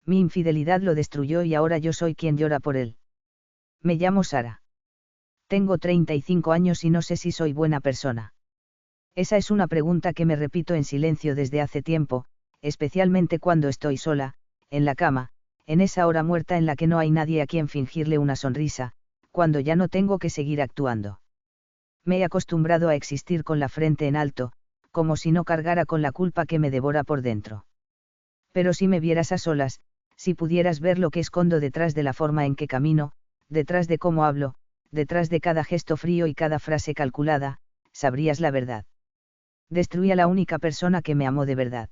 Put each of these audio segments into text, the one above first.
Mi infidelidad lo destruyó y ahora yo soy quien llora por él. Me llamo Sara. Tengo 35 años y no sé si soy buena persona. Esa es una pregunta que me repito en silencio desde hace tiempo, especialmente cuando estoy sola, en la cama, en esa hora muerta en la que no hay nadie a quien fingirle una sonrisa, cuando ya no tengo que seguir actuando. Me he acostumbrado a existir con la frente en alto, como si no cargara con la culpa que me devora por dentro. Pero si me vieras a solas, si pudieras ver lo que escondo detrás de la forma en que camino, detrás de cómo hablo, detrás de cada gesto frío y cada frase calculada, sabrías la verdad. Destruí a la única persona que me amó de verdad.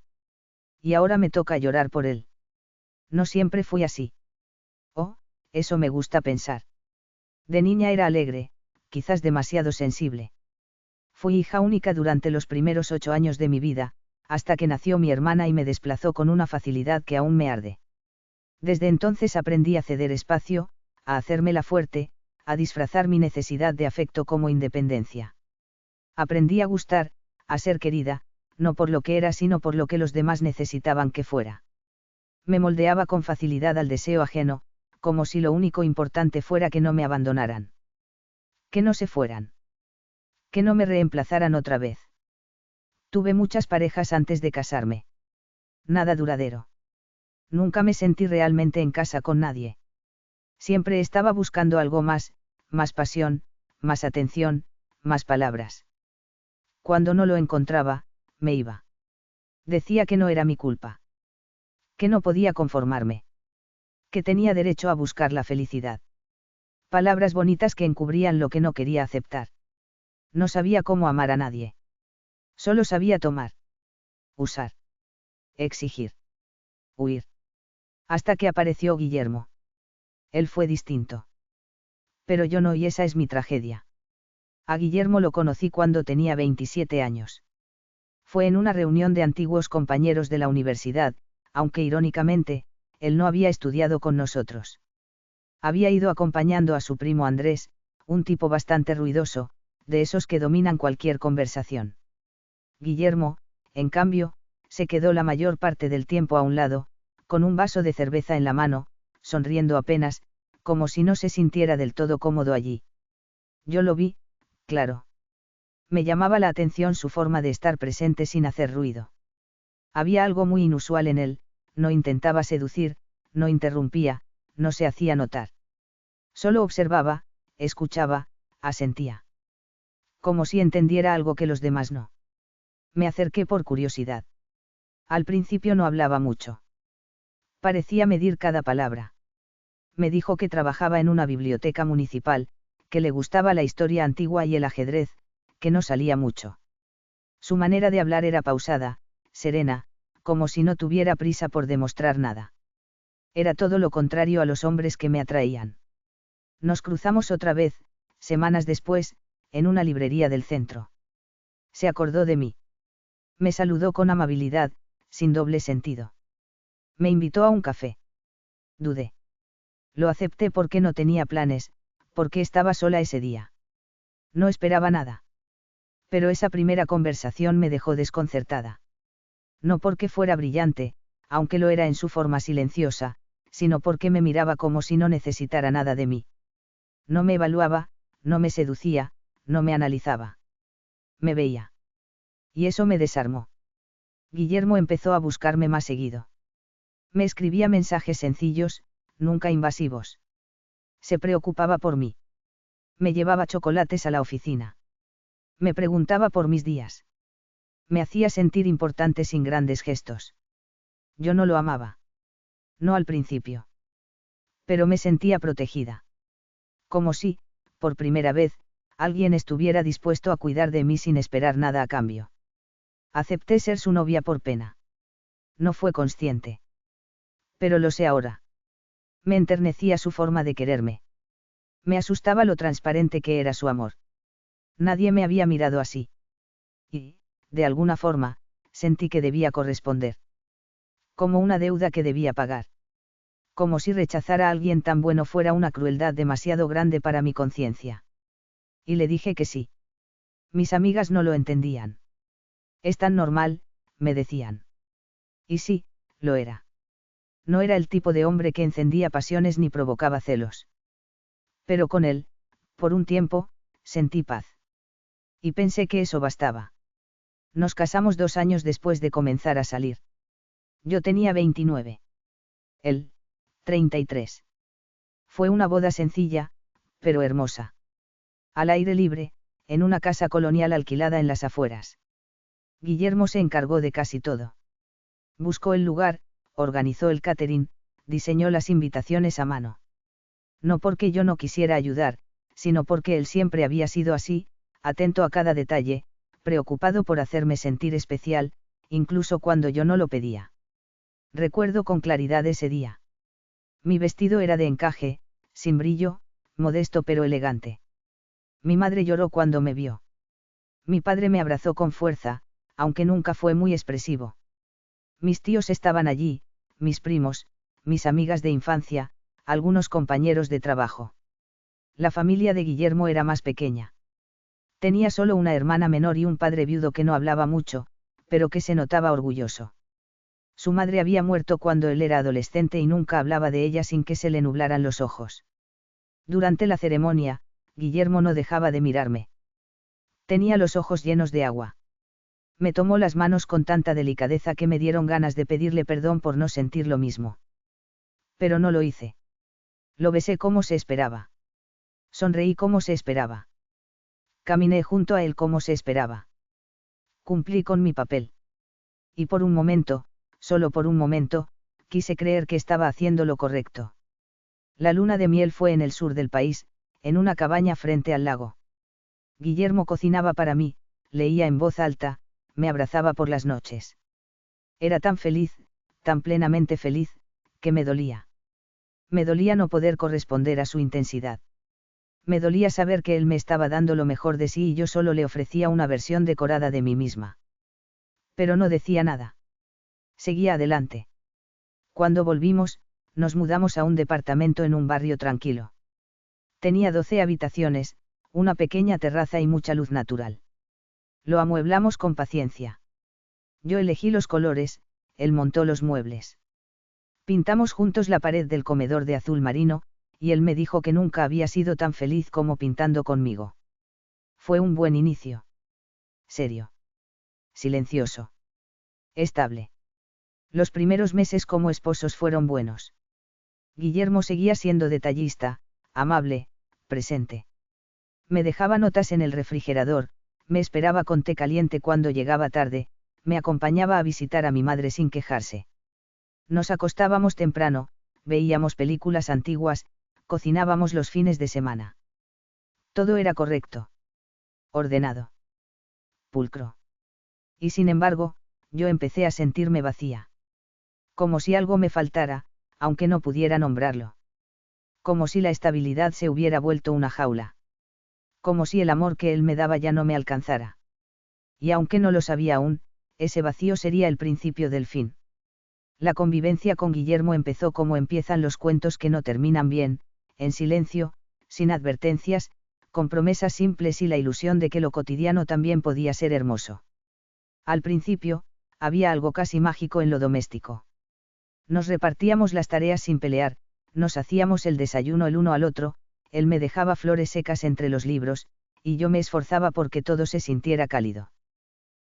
Y ahora me toca llorar por él. No siempre fui así. Oh, eso me gusta pensar. De niña era alegre, quizás demasiado sensible. Fui hija única durante los primeros 8 años de mi vida, hasta que nació mi hermana y me desplazó con una facilidad que aún me arde. Desde entonces aprendí a ceder espacio, a hacérmela fuerte, a disfrazar mi necesidad de afecto como independencia. Aprendí a gustar, a ser querida, no por lo que era sino por lo que los demás necesitaban que fuera. Me moldeaba con facilidad al deseo ajeno, como si lo único importante fuera que no me abandonaran. Que no se fueran. Que no me reemplazaran otra vez. Tuve muchas parejas antes de casarme. Nada duradero. Nunca me sentí realmente en casa con nadie. Siempre estaba buscando algo más, más pasión, más atención, más palabras. Cuando no lo encontraba, me iba. Decía que no era mi culpa. Que no podía conformarme. Que tenía derecho a buscar la felicidad. Palabras bonitas que encubrían lo que no quería aceptar. No sabía cómo amar a nadie. Solo sabía tomar. Usar. Exigir. Huir. Hasta que apareció Guillermo. Él fue distinto. Pero yo no, y esa es mi tragedia. A Guillermo lo conocí cuando tenía 27 años. Fue en una reunión de antiguos compañeros de la universidad, aunque irónicamente, él no había estudiado con nosotros. Había ido acompañando a su primo Andrés, un tipo bastante ruidoso, de esos que dominan cualquier conversación. Guillermo, en cambio, se quedó la mayor parte del tiempo a un lado, con un vaso de cerveza en la mano, sonriendo apenas, como si no se sintiera del todo cómodo allí. Yo lo vi, claro. Me llamaba la atención su forma de estar presente sin hacer ruido. Había algo muy inusual en él, no intentaba seducir, no interrumpía, no se hacía notar. Solo observaba, escuchaba, asentía. Como si entendiera algo que los demás no. Me acerqué por curiosidad. Al principio no hablaba mucho. Parecía medir cada palabra. Me dijo que trabajaba en una biblioteca municipal, que le gustaba la historia antigua y el ajedrez, que no salía mucho. Su manera de hablar era pausada, serena, como si no tuviera prisa por demostrar nada. Era todo lo contrario a los hombres que me atraían. Nos cruzamos otra vez, semanas después, en una librería del centro. Se acordó de mí. Me saludó con amabilidad, sin doble sentido. Me invitó a un café. Dudé. Lo acepté porque no tenía planes, porque estaba sola ese día. No esperaba nada. Pero esa primera conversación me dejó desconcertada. No porque fuera brillante, aunque lo era en su forma silenciosa, sino porque me miraba como si no necesitara nada de mí. No me evaluaba, no me seducía, no me analizaba. Me veía. Y eso me desarmó. Guillermo empezó a buscarme más seguido. Me escribía mensajes sencillos, nunca invasivos. Se preocupaba por mí. Me llevaba chocolates a la oficina. Me preguntaba por mis días. Me hacía sentir importante sin grandes gestos. Yo no lo amaba. No al principio. Pero me sentía protegida. Como si, por primera vez, alguien estuviera dispuesto a cuidar de mí sin esperar nada a cambio. Acepté ser su novia por pena. No fue consciente. Pero lo sé ahora. Me enternecía su forma de quererme. Me asustaba lo transparente que era su amor. Nadie me había mirado así. Y, de alguna forma, sentí que debía corresponder. Como una deuda que debía pagar. Como si rechazar a alguien tan bueno fuera una crueldad demasiado grande para mi conciencia. Y le dije que sí. Mis amigas no lo entendían. Es tan normal, me decían. Y sí, lo era. No era el tipo de hombre que encendía pasiones ni provocaba celos. Pero con él, por un tiempo, sentí paz. Y pensé que eso bastaba. Nos casamos 2 años después de comenzar a salir. Yo tenía 29. Él, 33. Fue una boda sencilla, pero hermosa. Al aire libre, en una casa colonial alquilada en las afueras. Guillermo se encargó de casi todo. Buscó el lugar, organizó el catering, diseñó las invitaciones a mano. No porque yo no quisiera ayudar, sino porque él siempre había sido así, atento a cada detalle, preocupado por hacerme sentir especial, incluso cuando yo no lo pedía. Recuerdo con claridad ese día. Mi vestido era de encaje, sin brillo, modesto pero elegante. Mi madre lloró cuando me vio. Mi padre me abrazó con fuerza, aunque nunca fue muy expresivo. Mis tíos estaban allí, mis primos, mis amigas de infancia, algunos compañeros de trabajo. La familia de Guillermo era más pequeña. Tenía solo una hermana menor y un padre viudo que no hablaba mucho, pero que se notaba orgulloso. Su madre había muerto cuando él era adolescente y nunca hablaba de ella sin que se le nublaran los ojos. Durante la ceremonia, Guillermo no dejaba de mirarme. Tenía los ojos llenos de agua. Me tomó las manos con tanta delicadeza que me dieron ganas de pedirle perdón por no sentir lo mismo. Pero no lo hice. Lo besé como se esperaba. Sonreí como se esperaba. Caminé junto a él como se esperaba. Cumplí con mi papel. Y por un momento, solo por un momento, quise creer que estaba haciendo lo correcto. La luna de miel fue en el sur del país, en una cabaña frente al lago. Guillermo cocinaba para mí, leía en voz alta, me abrazaba por las noches. Era tan feliz, tan plenamente feliz, que me dolía. Me dolía no poder corresponder a su intensidad. Me dolía saber que él me estaba dando lo mejor de sí y yo solo le ofrecía una versión decorada de mí misma. Pero no decía nada. Seguía adelante. Cuando volvimos, nos mudamos a un departamento en un barrio tranquilo. Tenía 12 habitaciones, una pequeña terraza y mucha luz natural. Lo amueblamos con paciencia. Yo elegí los colores, él montó los muebles. Pintamos juntos la pared del comedor de azul marino, y él me dijo que nunca había sido tan feliz como pintando conmigo. Fue un buen inicio. Serio. Silencioso. Estable. Los primeros meses como esposos fueron buenos. Guillermo seguía siendo detallista, amable, presente. Me dejaba notas en el refrigerador, me esperaba con té caliente cuando llegaba tarde, me acompañaba a visitar a mi madre sin quejarse. Nos acostábamos temprano, veíamos películas antiguas, cocinábamos los fines de semana. Todo era correcto. Ordenado. Pulcro. Y sin embargo, yo empecé a sentirme vacía. Como si algo me faltara, aunque no pudiera nombrarlo. Como si la estabilidad se hubiera vuelto una jaula. Como si el amor que él me daba ya no me alcanzara. Y aunque no lo sabía aún, ese vacío sería el principio del fin. La convivencia con Guillermo empezó como empiezan los cuentos que no terminan bien, en silencio, sin advertencias, con promesas simples y la ilusión de que lo cotidiano también podía ser hermoso. Al principio, había algo casi mágico en lo doméstico. Nos repartíamos las tareas sin pelear, nos hacíamos el desayuno el uno al otro, él me dejaba flores secas entre los libros, y yo me esforzaba porque todo se sintiera cálido.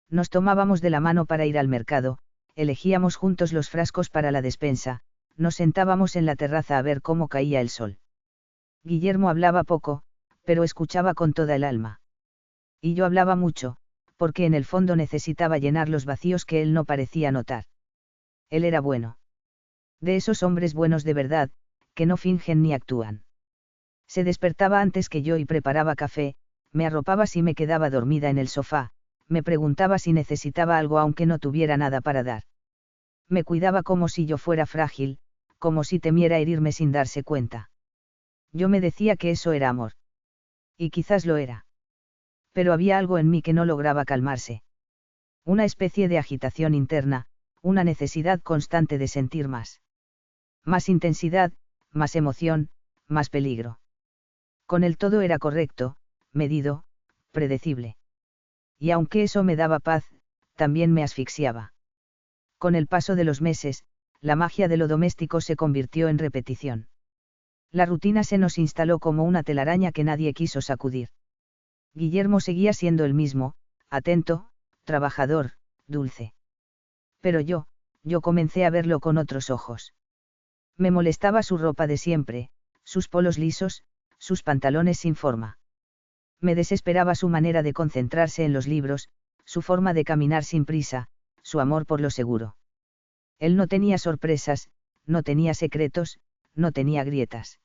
Nos tomábamos de la mano para ir al mercado, elegíamos juntos los frascos para la despensa, nos sentábamos en la terraza a ver cómo caía el sol. Guillermo hablaba poco, pero escuchaba con toda el alma. Y yo hablaba mucho, porque en el fondo necesitaba llenar los vacíos que él no parecía notar. Él era bueno. De esos hombres buenos de verdad, que no fingen ni actúan. Se despertaba antes que yo y preparaba café, me arropaba si me quedaba dormida en el sofá, me preguntaba si necesitaba algo aunque no tuviera nada para dar. Me cuidaba como si yo fuera frágil, como si temiera herirme sin darse cuenta. Yo me decía que eso era amor. Y quizás lo era. Pero había algo en mí que no lograba calmarse. Una especie de agitación interna, una necesidad constante de sentir más. Más intensidad, más emoción, más peligro. Con él todo era correcto, medido, predecible. Y aunque eso me daba paz, también me asfixiaba. Con el paso de los meses, la magia de lo doméstico se convirtió en repetición. La rutina se nos instaló como una telaraña que nadie quiso sacudir. Guillermo seguía siendo el mismo, atento, trabajador, dulce. Pero yo comencé a verlo con otros ojos. Me molestaba su ropa de siempre, sus polos lisos, sus pantalones sin forma. Me desesperaba su manera de concentrarse en los libros, su forma de caminar sin prisa, su amor por lo seguro. Él no tenía sorpresas, no tenía secretos, no tenía grietas.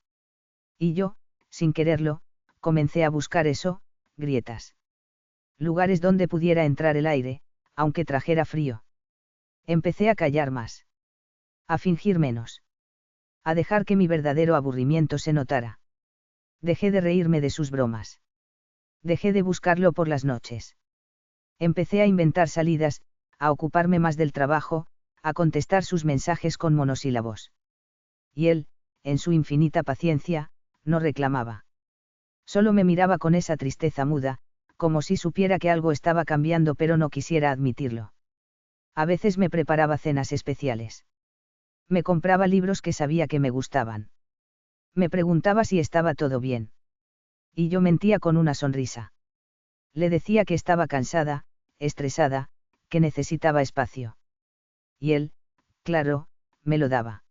Y yo, sin quererlo, comencé a buscar eso, grietas. Lugares donde pudiera entrar el aire, aunque trajera frío. Empecé a callar más. A fingir menos. A dejar que mi verdadero aburrimiento se notara. Dejé de reírme de sus bromas. Dejé de buscarlo por las noches. Empecé a inventar salidas, a ocuparme más del trabajo, a contestar sus mensajes con monosílabos. Y él, en su infinita paciencia, no reclamaba. Solo me miraba con esa tristeza muda, como si supiera que algo estaba cambiando pero no quisiera admitirlo. A veces me preparaba cenas especiales. Me compraba libros que sabía que me gustaban. Me preguntaba si estaba todo bien. Y yo mentía con una sonrisa. Le decía que estaba cansada, estresada, que necesitaba espacio. Y él, claro, me lo daba.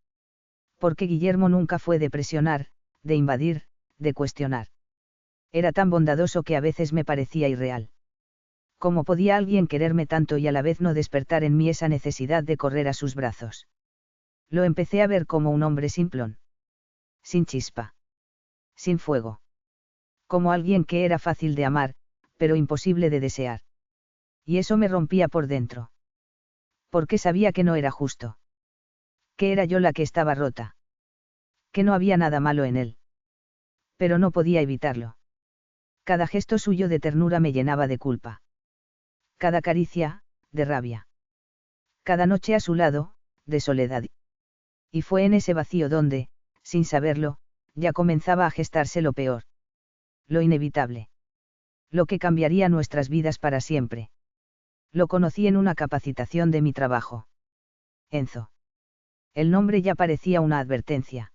Porque Guillermo nunca fue de presionar, de invadir, de cuestionar. Era tan bondadoso que a veces me parecía irreal. ¿Cómo podía alguien quererme tanto y a la vez no despertar en mí esa necesidad de correr a sus brazos? Lo empecé a ver como un hombre simplón. Sin chispa. Sin fuego. Como alguien que era fácil de amar, pero imposible de desear. Y eso me rompía por dentro. Porque sabía que no era justo. Que era yo la que estaba rota. Que no había nada malo en él. Pero no podía evitarlo. Cada gesto suyo de ternura me llenaba de culpa. Cada caricia, de rabia. Cada noche a su lado, de soledad. Y fue en ese vacío donde, sin saberlo, ya comenzaba a gestarse lo peor. Lo inevitable. Lo que cambiaría nuestras vidas para siempre. Lo conocí en una capacitación de mi trabajo. Enzo. El nombre ya parecía una advertencia.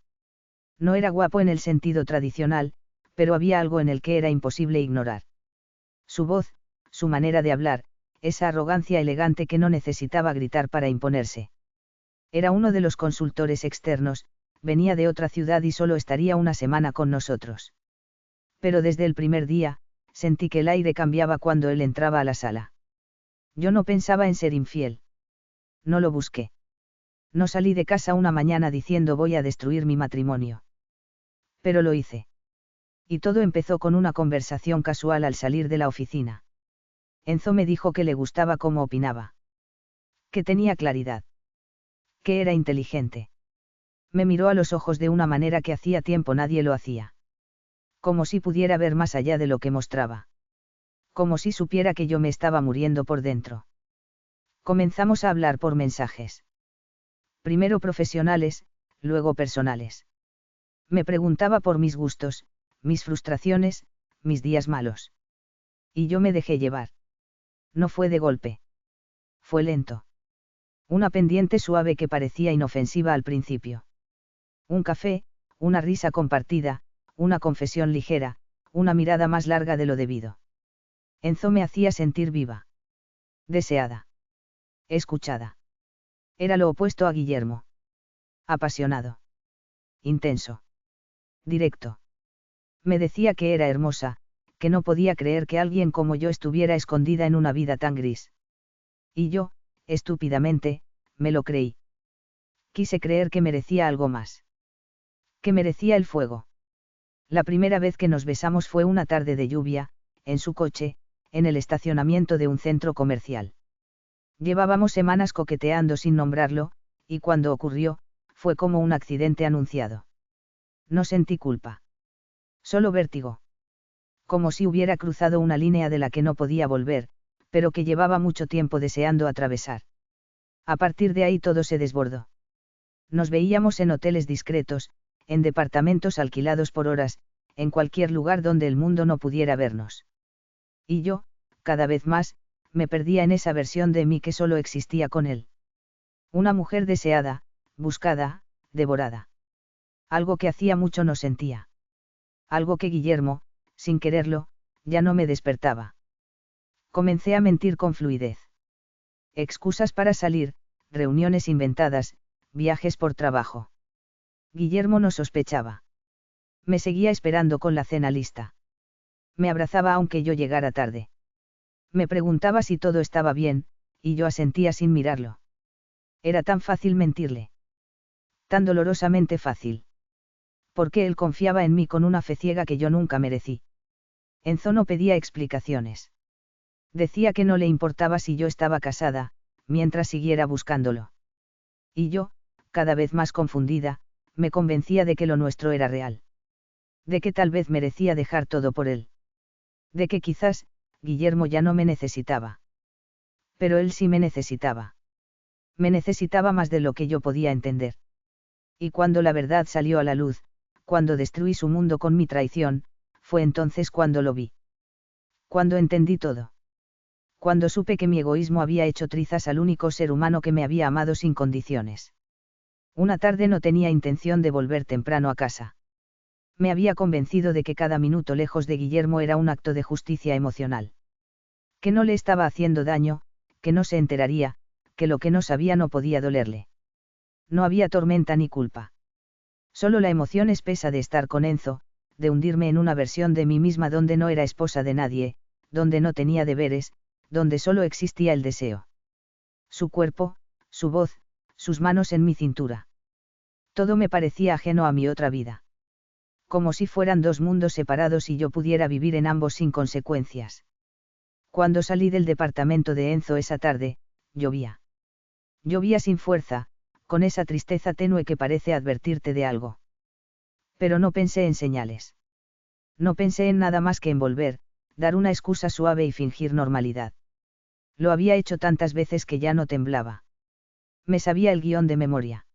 No era guapo en el sentido tradicional, pero había algo en el que era imposible ignorar. Su voz, su manera de hablar, esa arrogancia elegante que no necesitaba gritar para imponerse. Era uno de los consultores externos, venía de otra ciudad y solo estaría una semana con nosotros. Pero desde el primer día, sentí que el aire cambiaba cuando él entraba a la sala. Yo no pensaba en ser infiel. No lo busqué. No salí de casa una mañana diciendo voy a destruir mi matrimonio. Pero lo hice. Y todo empezó con una conversación casual al salir de la oficina. Enzo me dijo que le gustaba cómo opinaba. Que tenía claridad. Que era inteligente. Me miró a los ojos de una manera que hacía tiempo nadie lo hacía. Como si pudiera ver más allá de lo que mostraba. Como si supiera que yo me estaba muriendo por dentro. Comenzamos a hablar por mensajes. Primero profesionales, luego personales. Me preguntaba por mis gustos, mis frustraciones, mis días malos. Y yo me dejé llevar. No fue de golpe. Fue lento. Una pendiente suave que parecía inofensiva al principio. Un café, una risa compartida, una confesión ligera, una mirada más larga de lo debido. Enzo me hacía sentir viva. Deseada. Escuchada. Era lo opuesto a Guillermo. Apasionado. Intenso. Directo. Me decía que era hermosa, que no podía creer que alguien como yo estuviera escondida en una vida tan gris. Y yo, estúpidamente, me lo creí. Quise creer que merecía algo más. Que merecía el fuego. La primera vez que nos besamos fue una tarde de lluvia, en su coche, en el estacionamiento de un centro comercial. Llevábamos semanas coqueteando sin nombrarlo, y cuando ocurrió, fue como un accidente anunciado. No sentí culpa. Solo vértigo. Como si hubiera cruzado una línea de la que no podía volver, pero que llevaba mucho tiempo deseando atravesar. A partir de ahí todo se desbordó. Nos veíamos en hoteles discretos, en departamentos alquilados por horas, en cualquier lugar donde el mundo no pudiera vernos. Y yo, cada vez más, me perdía en esa versión de mí que solo existía con él. Una mujer deseada, buscada, devorada. Algo que hacía mucho no sentía. Algo que Guillermo, sin quererlo, ya no me despertaba. Comencé a mentir con fluidez. Excusas para salir, reuniones inventadas, viajes por trabajo. Guillermo no sospechaba. Me seguía esperando con la cena lista. Me abrazaba aunque yo llegara tarde. Me preguntaba si todo estaba bien, y yo asentía sin mirarlo. Era tan fácil mentirle. Tan dolorosamente fácil. Porque él confiaba en mí con una fe ciega que yo nunca merecí. Enzo no pedía explicaciones. Decía que no le importaba si yo estaba casada, mientras siguiera buscándolo. Y yo, cada vez más confundida, me convencía de que lo nuestro era real. De que tal vez merecía dejar todo por él. De que quizás, Guillermo ya no me necesitaba. Pero él sí me necesitaba. Me necesitaba más de lo que yo podía entender. Y cuando la verdad salió a la luz, cuando destruí su mundo con mi traición, fue entonces cuando lo vi. Cuando entendí todo. Cuando supe que mi egoísmo había hecho trizas al único ser humano que me había amado sin condiciones. Una tarde no tenía intención de volver temprano a casa. Me había convencido de que cada minuto lejos de Guillermo era un acto de justicia emocional. Que no le estaba haciendo daño, que no se enteraría, que lo que no sabía no podía dolerle. No había tormenta ni culpa. Solo la emoción espesa de estar con Enzo, de hundirme en una versión de mí misma donde no era esposa de nadie, donde no tenía deberes, donde solo existía el deseo. Su cuerpo, su voz, sus manos en mi cintura. Todo me parecía ajeno a mi otra vida. Como si fueran dos mundos separados y yo pudiera vivir en ambos sin consecuencias. Cuando salí del departamento de Enzo esa tarde, llovía. Llovía sin fuerza, con esa tristeza tenue que parece advertirte de algo. Pero no pensé en señales. No pensé en nada más que en volver, dar una excusa suave y fingir normalidad. Lo había hecho tantas veces que ya no temblaba. Me sabía el guión de memoria.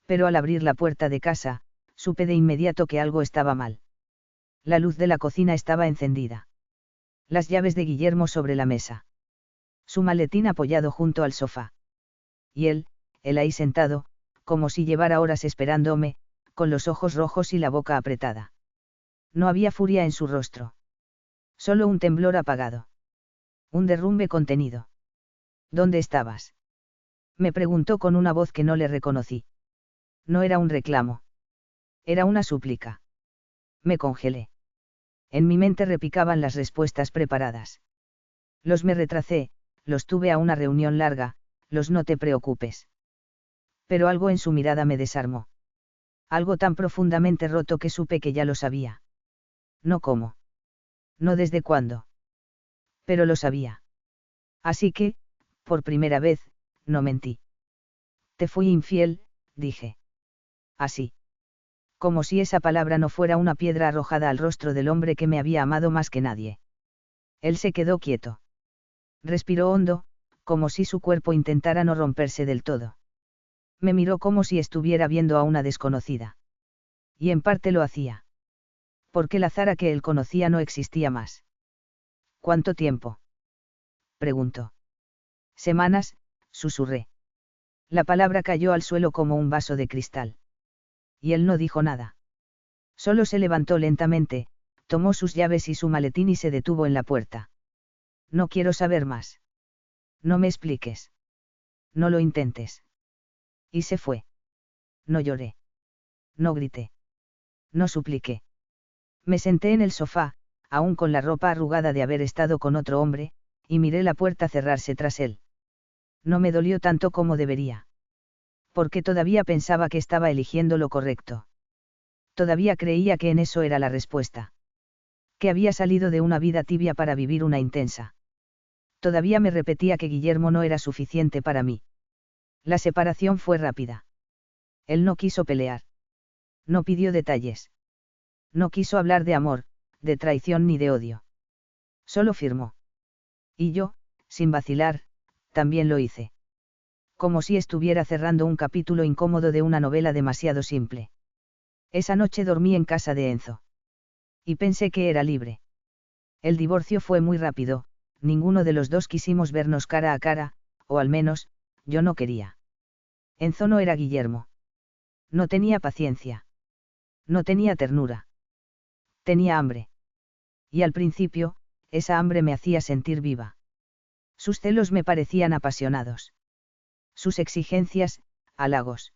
Pero al abrir la puerta de casa, supe de inmediato que algo estaba mal. La luz de la cocina estaba encendida. Las llaves de Guillermo sobre la mesa. Su maletín apoyado junto al sofá. Y él ahí sentado, como si llevara horas esperándome, con los ojos rojos y la boca apretada. No había furia en su rostro. Solo un temblor apagado. Un derrumbe contenido. ¿Dónde estabas? Me preguntó con una voz que no le reconocí. No era un reclamo. Era una súplica. Me congelé. En mi mente repicaban las respuestas preparadas. Los me retracé, los tuve a una reunión larga, los no te preocupes. Pero algo en su mirada me desarmó. Algo tan profundamente roto que supe que ya lo sabía. No cómo. No desde cuándo. Pero lo sabía. Así que, por primera vez, no mentí. Te fui infiel, dije. Así. Como si esa palabra no fuera una piedra arrojada al rostro del hombre que me había amado más que nadie. Él se quedó quieto. Respiró hondo, como si su cuerpo intentara no romperse del todo. Me miró como si estuviera viendo a una desconocida. Y en parte lo hacía. Porque la Zara que él conocía no existía más. ¿Cuánto tiempo? Preguntó. Semanas, susurré. La palabra cayó al suelo como un vaso de cristal. Y él no dijo nada. Solo se levantó lentamente, tomó sus llaves y su maletín y se detuvo en la puerta. No quiero saber más. No me expliques. No lo intentes. Y se fue. No lloré. No grité. No supliqué. Me senté en el sofá, aún con la ropa arrugada de haber estado con otro hombre, y miré la puerta cerrarse tras él. No me dolió tanto como debería. Porque todavía pensaba que estaba eligiendo lo correcto. Todavía creía que en eso era la respuesta. Que había salido de una vida tibia para vivir una intensa. Todavía me repetía que Guillermo no era suficiente para mí. La separación fue rápida. Él no quiso pelear. No pidió detalles. No quiso hablar de amor, de traición ni de odio. Solo firmó. Y yo, sin vacilar, también lo hice. Como si estuviera cerrando un capítulo incómodo de una novela demasiado simple. Esa noche dormí en casa de Enzo. Y pensé que era libre. El divorcio fue muy rápido, ninguno de los dos quisimos vernos cara a cara, o al menos, yo no quería. Enzo no era Guillermo. No tenía paciencia. No tenía ternura. Tenía hambre. Y al principio, esa hambre me hacía sentir viva. Sus celos me parecían apasionados. Sus exigencias, halagos.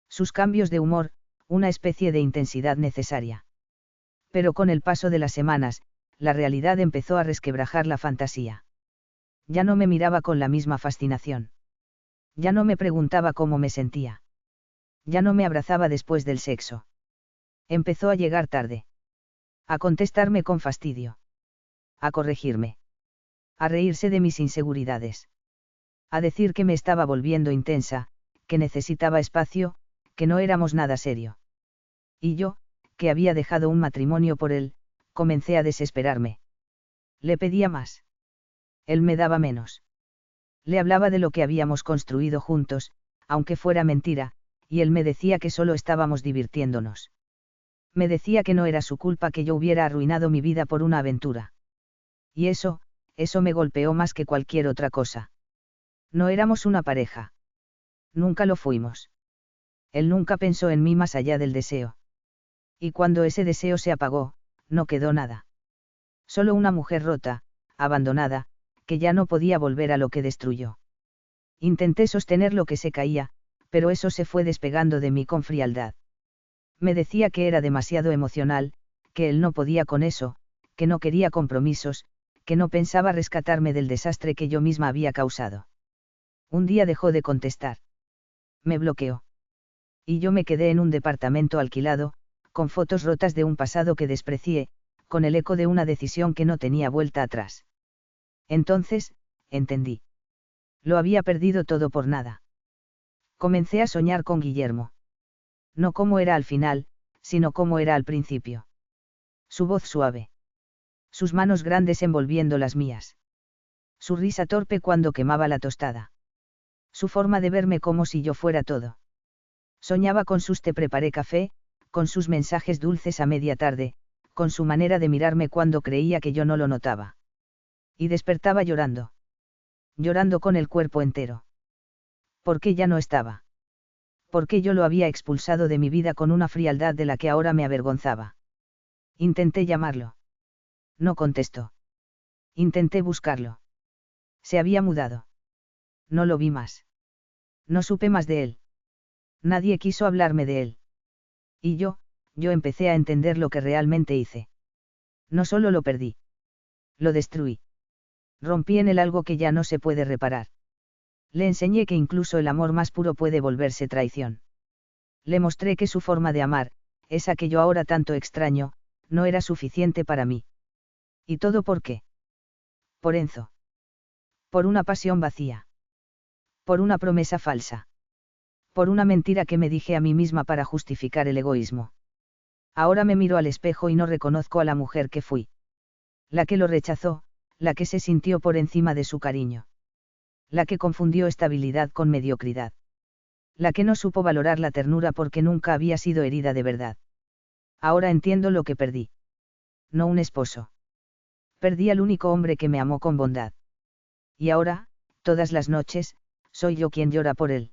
Sus cambios de humor, una especie de intensidad necesaria. Pero con el paso de las semanas, la realidad empezó a resquebrajar la fantasía. Ya no me miraba con la misma fascinación. Ya no me preguntaba cómo me sentía. Ya no me abrazaba después del sexo. Empezó a llegar tarde. A contestarme con fastidio. A corregirme. A reírse de mis inseguridades. A decir que me estaba volviendo intensa, que necesitaba espacio, que no éramos nada serio. Y yo, que había dejado un matrimonio por él, comencé a desesperarme. Le pedía más. Él me daba menos. Le hablaba de lo que habíamos construido juntos, aunque fuera mentira, y él me decía que solo estábamos divirtiéndonos. Me decía que no era su culpa que yo hubiera arruinado mi vida por una aventura. Y eso me golpeó más que cualquier otra cosa. No éramos una pareja. Nunca lo fuimos. Él nunca pensó en mí más allá del deseo. Y cuando ese deseo se apagó, no quedó nada. Solo una mujer rota, abandonada, que ya no podía volver a lo que destruyó. Intenté sostener lo que se caía, pero eso se fue despegando de mí con frialdad. Me decía que era demasiado emocional, que él no podía con eso, que no quería compromisos, que no pensaba rescatarme del desastre que yo misma había causado. Un día dejó de contestar. Me bloqueó. Y yo me quedé en un departamento alquilado, con fotos rotas de un pasado que desprecié, con el eco de una decisión que no tenía vuelta atrás. Entonces, entendí. Lo había perdido todo por nada. Comencé a soñar con Guillermo. No como era al final, sino como era al principio. Su voz suave. Sus manos grandes envolviendo las mías. Su risa torpe cuando quemaba la tostada. Su forma de verme como si yo fuera todo. Soñaba con sus te preparé café, con sus mensajes dulces a media tarde, con su manera de mirarme cuando creía que yo no lo notaba. Y despertaba llorando. Llorando con el cuerpo entero. ¿Por qué ya no estaba? ¿Por qué yo lo había expulsado de mi vida con una frialdad de la que ahora me avergonzaba? Intenté llamarlo. No contestó. Intenté buscarlo. Se había mudado. No lo vi más. No supe más de él. Nadie quiso hablarme de él. Y yo empecé a entender lo que realmente hice. No solo lo perdí. Lo destruí. Rompí en él algo que ya no se puede reparar. Le enseñé que incluso el amor más puro puede volverse traición. Le mostré que su forma de amar, esa que yo ahora tanto extraño, no era suficiente para mí. ¿Y todo por qué? Por Enzo. Por una pasión vacía. Por una promesa falsa. Por una mentira que me dije a mí misma para justificar el egoísmo. Ahora me miro al espejo y no reconozco a la mujer que fui. La que lo rechazó, la que se sintió por encima de su cariño. La que confundió estabilidad con mediocridad. La que no supo valorar la ternura porque nunca había sido herida de verdad. Ahora entiendo lo que perdí. No un esposo. Perdí al único hombre que me amó con bondad. Y ahora, todas las noches, soy yo quien llora por él.